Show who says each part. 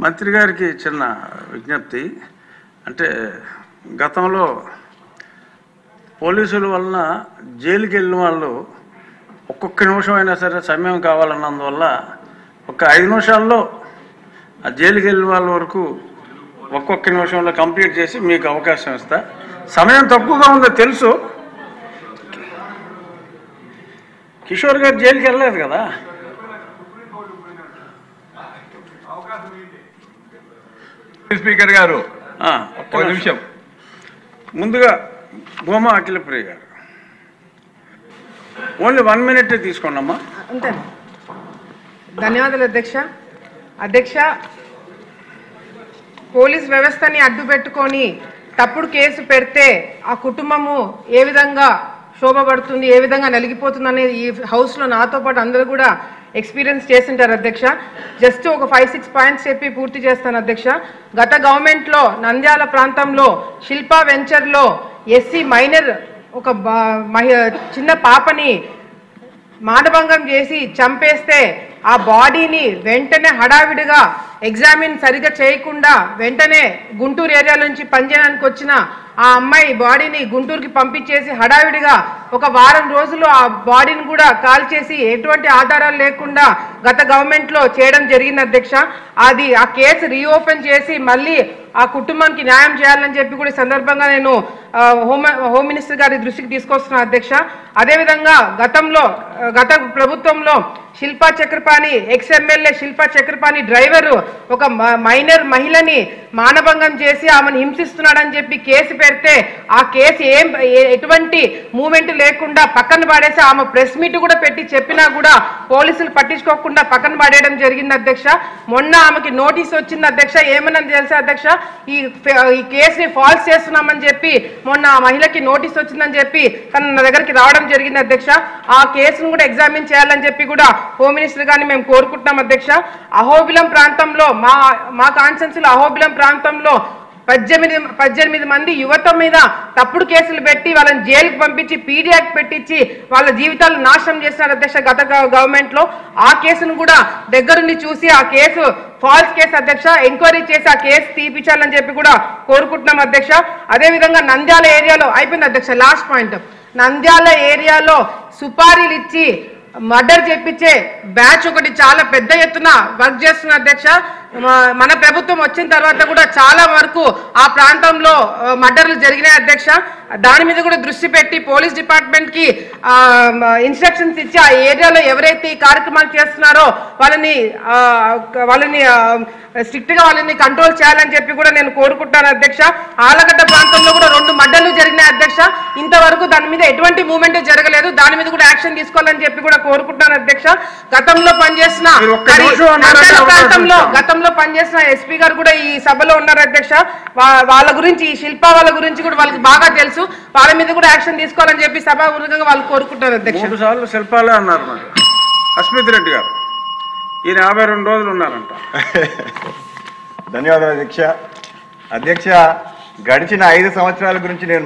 Speaker 1: మంత్రి గారికి చిన్న విజ్ఞప్తి. అంటే గతంలో పోలీసుల వలన జైలుకి వెళ్ళిన వాళ్ళు ఒక్కొక్క నిమిషం అయినా సరే సమయం కావాలన్నందువల్ల ఒక 5 నిమిషాల్లో ఆ జైలుకి వెళ్ళిన వాళ్ళ వరకు ఒక్కొక్క నిమిషంలో కంప్లీట్ చేసి మీకు అవకాశం ఇస్తా. సమయం తక్కువగా ఉందో తెలుసు. కిషోర్ గారు జైలుకి వెళ్ళలేదు కదా.
Speaker 2: స్పీకర్ గారు
Speaker 1: ఒక్క నిమిషం ముందుగా భూమా అఖిలప్రియ గారు ఓన్లీ 1 minute తీసుకోండి అమ్మా.
Speaker 3: అంతే. ధన్యవాదాలు అధ్యక్ష. అధ్యక్ష, పోలీస్ వ్యవస్థని అడ్డు పెట్టుకొని తప్పుడు కేసు పెడితే ఆ కుటుంబము ఏ విధంగా శోభపడుతుంది, ఏ విధంగా నలిగిపోతుంది అనేది ఈ హౌస్లో నాతో పాటు అందరూ కూడా ఎక్స్పీరియన్స్ చేసింటారు అధ్యక్ష. జస్ట్ ఒక 5-6 పాయింట్స్ చెప్పి పూర్తి చేస్తాను అధ్యక్ష. గత గవర్నమెంట్లో నంద్యాల ప్రాంతంలో శిల్పా వెంచర్లో ఎస్సీ మైనర్ ఒక చిన్న పాపని మానభంగం చేసి చంపేస్తే ఆ బాడీని వెంటనే హడావిడిగా ఎగ్జామిన్ సరిగా చేయకుండా వెంటనే గుంటూరు ఏరియా నుంచి పనిచేయడానికి వచ్చిన ఆ అమ్మాయి బాడీని గుంటూరుకి పంపించేసి హడావిడిగా ఒక వారం రోజులు ఆ బాడీని కూడా కాల్చేసి ఎటువంటి ఆధారాలు లేకుండా గత గవర్నమెంట్లో చేయడం జరిగింది అధ్యక్ష. అది ఆ కేసు రీఓపెన్ చేసి మళ్ళీ ఆ కుటుంబానికి న్యాయం చేయాలని చెప్పి కూడా సందర్భంగా నేను హోమ్ మినిస్టర్ గారి దృష్టికి తీసుకొస్తున్నాను అధ్యక్ష. అదేవిధంగా గత ప్రభుత్వంలో శిల్పా చక్రపాణి ఎక్స్ఎమ్మెల్యే శిల్పా చక్రపాణి డ్రైవరు ఒక మైనర్ మహిళని మానభంగం చేసి ఆమెను హింసిస్తున్నాడని చెప్పి కేసు పెడితే ఆ కేసు ఎటువంటి మూమెంట్ లేకుండా పక్కన పడేసి ఆమె ప్రెస్ మీట్ కూడా పెట్టి చెప్పినా కూడా పోలీసులు పట్టించుకోకుండా పక్కన పడేయడం జరిగింది అధ్యక్ష. మొన్న ఆమెకి నోటీస్ వచ్చింది అధ్యక్ష. ఏమన్నది తెలుసా అధ్యక్ష, ఈ కేసుని ఫాల్స్ చేస్తున్నామని చెప్పి మొన్న ఆ మహిళకి నోటీస్ వచ్చిందని చెప్పి తను నా దగ్గరికి రావడం జరిగింది అధ్యక్ష. ఆ కేసును కూడా ఎగ్జామిన్ చేయాలని చెప్పి కూడా హోమ్ మినిస్టర్ గారిని మేము కోరుకుంటున్నాం అధ్యక్ష. అహోబిలం ప్రాంతంలో మా కాన్స్టిట్యున్సీలో అహోబిలం ప్రాంతంలో 18 మంది యువత మీద తప్పుడు కేసులు పెట్టి వాళ్ళని జైలుకి పంపించి పీడీ యాక్ట్ పెట్టించి వాళ్ళ జీవితాలు నాశనం చేస్తున్నారు అధ్యక్ష గత గవర్నమెంట్లో. ఆ కేసును కూడా దగ్గరుండి చూసి ఆ కేసు ఫాల్స్ కేసు అధ్యక్ష ఎంక్వైరీ చేసి ఆ కేసు తీపించాలని చెప్పి కూడా కోరుకుంటున్నాం అధ్యక్ష. అదేవిధంగా నంద్యాల ఏరియాలో అయిపోయింది అధ్యక్ష. లాస్ట్ పాయింట్, నంద్యాల ఏరియాలో సుపారీలు ఇచ్చి మర్డర్ చేపించే బ్యాచ్ ఒకటి చాలా పెద్ద ఎత్తున వర్క్ చేస్తున్న అధ్యక్ష. మన ప్రభుత్వం వచ్చిన తర్వాత కూడా చాలా వరకు ఆ ప్రాంతంలో మర్డర్లు జరిగినాయి అధ్యక్ష. దాని మీద కూడా దృష్టి పెట్టి పోలీస్ డిపార్ట్మెంట్కి ఇన్స్ట్రక్షన్స్ ఇచ్చి ఆ ఏరియాలో ఎవరైతే ఈ కార్యక్రమాలు చేస్తున్నారో వాళ్ళని స్ట్రిక్ట్గా వాళ్ళని కంట్రోల్ చేయాలని చెప్పి కూడా నేను కోరుకుంటాను అధ్యక్ష. ఆలగడ్డ ప్రాంతంలో కూడా 2 మర్డర్లు జరిగినాయి అధ్యక్ష. ఇంతవరకు దాని మీద ఎటువంటి మూవ్మెంట్ జరగలేదు. దాని మీద కూడా యాక్షన్ తీసుకోవాలని చెప్పి కూడా కోరుకుంటాను అధ్యక్ష. గతంలో పనిచేసిన ఎస్పీ గారు కూడా ఈ సభలో ఉన్నారు అధ్యక్ష. వాళ్ళ గురించి ఈ శిల్పా వాళ్ళ గురించి కూడా వాళ్ళకి బాగా తెలుసు. వాళ్ళ మీద కూడా యాక్షన్ తీసుకోవాలని చెప్పి సభాపూర్వకంగా వాళ్ళు కోరుకుంటారు అధ్యక్ష.
Speaker 1: 3 సార్లు శిల్పాలే అన్నారు మరి అస్మిత్ రెడ్డి గారు. ఈయన 52 రోజులు ఉన్నారంట.
Speaker 2: ధన్యవాదాలు అధ్యక్ష. గడిచిన 5 సంవత్సరాల గురించి నేను